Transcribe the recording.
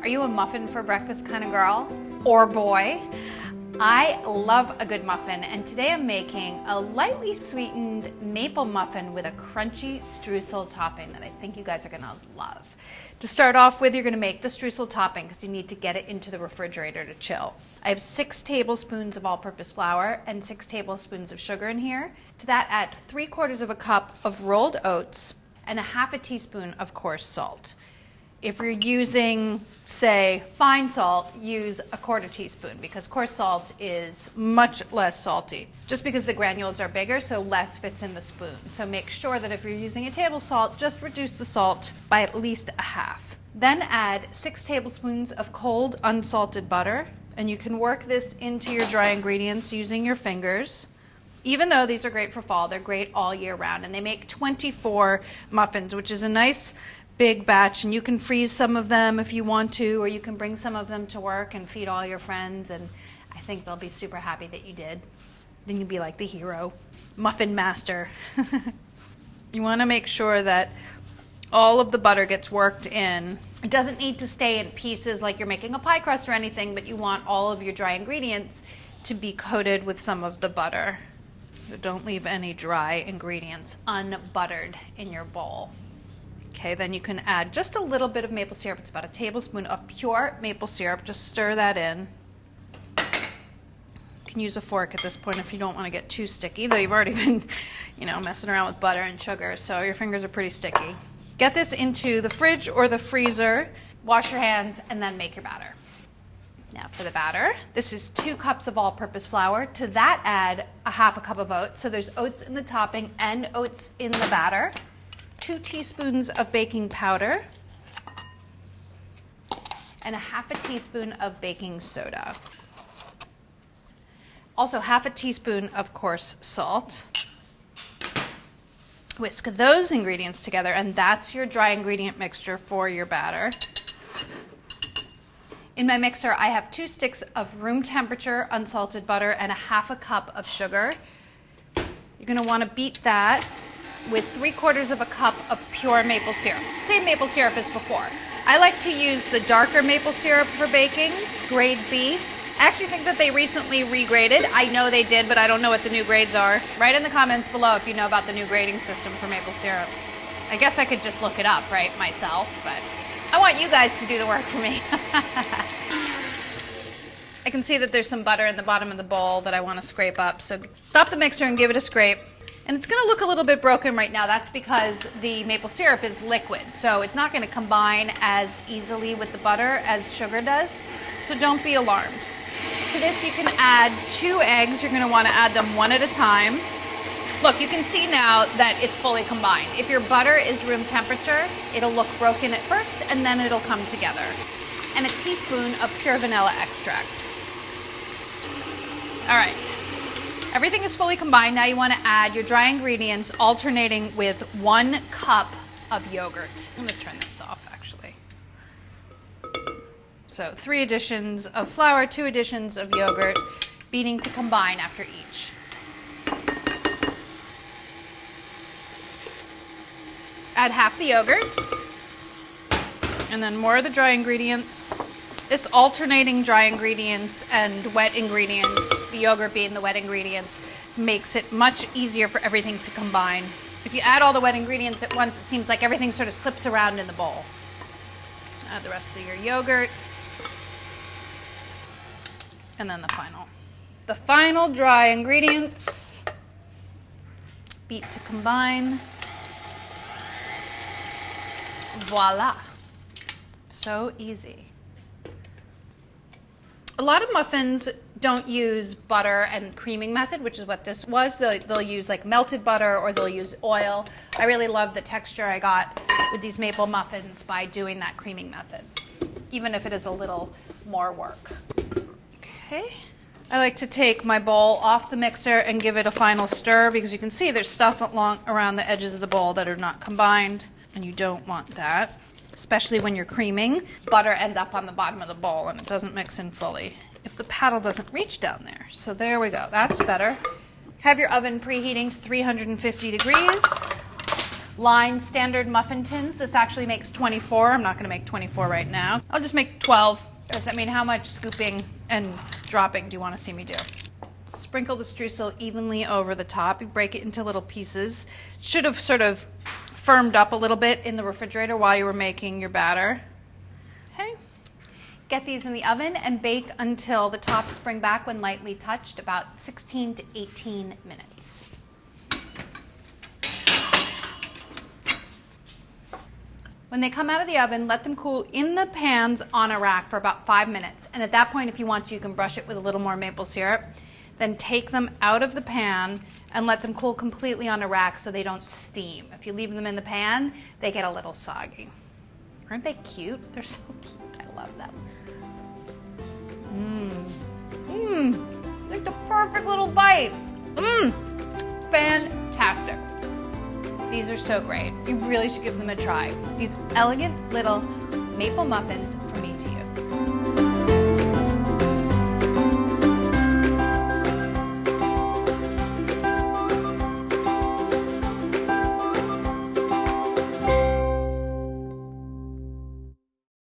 Are you a muffin for breakfast kind of girl or boy? I love a good muffin, and today I'm making a lightly sweetened maple muffin with a crunchy streusel topping that I think you guys are gonna love. To start off with, you're gonna make the streusel topping because you need to get it into the refrigerator to chill. I have 6 tablespoons of all-purpose flour and 6 tablespoons of sugar in here. To that, add 3/4 of a cup of rolled oats and a 1/2 teaspoon of coarse salt. If you're using, say, fine salt, use a 1/4 teaspoon because coarse salt is much less salty. Just because the granules are bigger, so less fits in the spoon. So make sure that if you're using a table salt, just reduce the salt by at least a 1/2. Then add 6 tablespoons of cold, unsalted butter, and you can work this into your dry ingredients using your fingers. Even though these are great for fall, they're great all year round, and they make 24 muffins, which is a nice big batch, and you can freeze some of them if you want to, or you can bring some of them to work and feed all your friends, and I think they'll be super happy that you did. Then you'll be like the hero, muffin master. You want to make sure that all of the butter gets worked in. It doesn't need to stay in pieces like you're making a pie crust or anything, but you want all of your dry ingredients to be coated with some of the butter. So don't leave any dry ingredients unbuttered in your bowl. Okay, then you can add just a little bit of maple syrup. It's about a tablespoon of pure maple syrup. Just stir that in. You can use a fork at this point if you don't want to get too sticky, though you've already been, messing around with butter and sugar, so your fingers are pretty sticky. Get this into the fridge or the freezer, wash your hands, and then make your batter. Now for the batter, this is 2 cups of all-purpose flour. To that, add a 1/2 cup of oats. So there's oats in the topping and oats in the batter. 2 teaspoons of baking powder, and a 1/2 teaspoon of baking soda. Also 1/2 teaspoon of coarse salt. Whisk those ingredients together, and that's your dry ingredient mixture for your batter. In my mixer, I have 2 sticks of room temperature unsalted butter and a 1/2 cup of sugar. You're gonna wanna beat that with 3/4 of a cup of pure maple syrup. Same maple syrup as before. I like to use the darker maple syrup for baking, grade B. I actually think that they recently regraded. I know they did, but I don't know what the new grades are. Write in the comments below if you know about the new grading system for maple syrup. I guess I could just look it up, right, myself, but I want you guys to do the work for me. I can see that there's some butter in the bottom of the bowl that I want to scrape up, so stop the mixer and give it a scrape. And it's going to look a little bit broken right now. That's because the maple syrup is liquid, so it's not going to combine as easily with the butter as sugar does, so don't be alarmed. To this you can add 2 eggs. You're going to want to add them one at a time. Look, you can see now that it's fully combined. If your butter is room temperature, it'll look broken at first, and then it'll come together. And a teaspoon of pure vanilla extract. All right. Everything is fully combined. Now you want to add your dry ingredients, alternating with 1 cup of yogurt. I'm going to turn this off, actually. So 3 additions of flour, 2 additions of yogurt, beating to combine after each. Add half the yogurt, and then more of the dry ingredients. This alternating dry ingredients and wet ingredients, the yogurt being the wet ingredients, makes it much easier for everything to combine. If you add all the wet ingredients at once, it seems like everything sort of slips around in the bowl. Add the rest of your yogurt. And then the final dry ingredients. Beat to combine. Voila. So easy. A lot of muffins don't use butter and creaming method, which is what this was. They'll use like melted butter, or they'll use oil. I really love the texture I got with these maple muffins by doing that creaming method, even if it is a little more work. Okay. I like to take my bowl off the mixer and give it a final stir, because you can see there's stuff around the edges of the bowl that are not combined, and you don't want that. Especially when you're creaming, butter ends up on the bottom of the bowl and it doesn't mix in fully if the paddle doesn't reach down there. So there we go, that's better. Have your oven preheating to 350 degrees. line standard muffin tins. This actually makes 24. I'm not gonna make 24 right now. I'll just make 12. Does that mean how much scooping and dropping do you wanna see me do? Sprinkle the streusel evenly over the top. You break it into little pieces. Should have sort of firmed up a little bit in the refrigerator while you were making your batter. Okay. Get these in the oven and bake until the tops spring back when lightly touched, about 16 to 18 minutes. When they come out of the oven, let them cool in the pans on a rack for about 5 minutes. And at that point, if you want to, you can brush it with a little more maple syrup. Then take them out of the pan and let them cool completely on a rack so they don't steam. If you leave them in the pan, they get a little soggy. Aren't they cute? They're so cute. I love them. Like the perfect little bite. Fantastic. These are so great. You really should give them a try. These elegant little maple muffins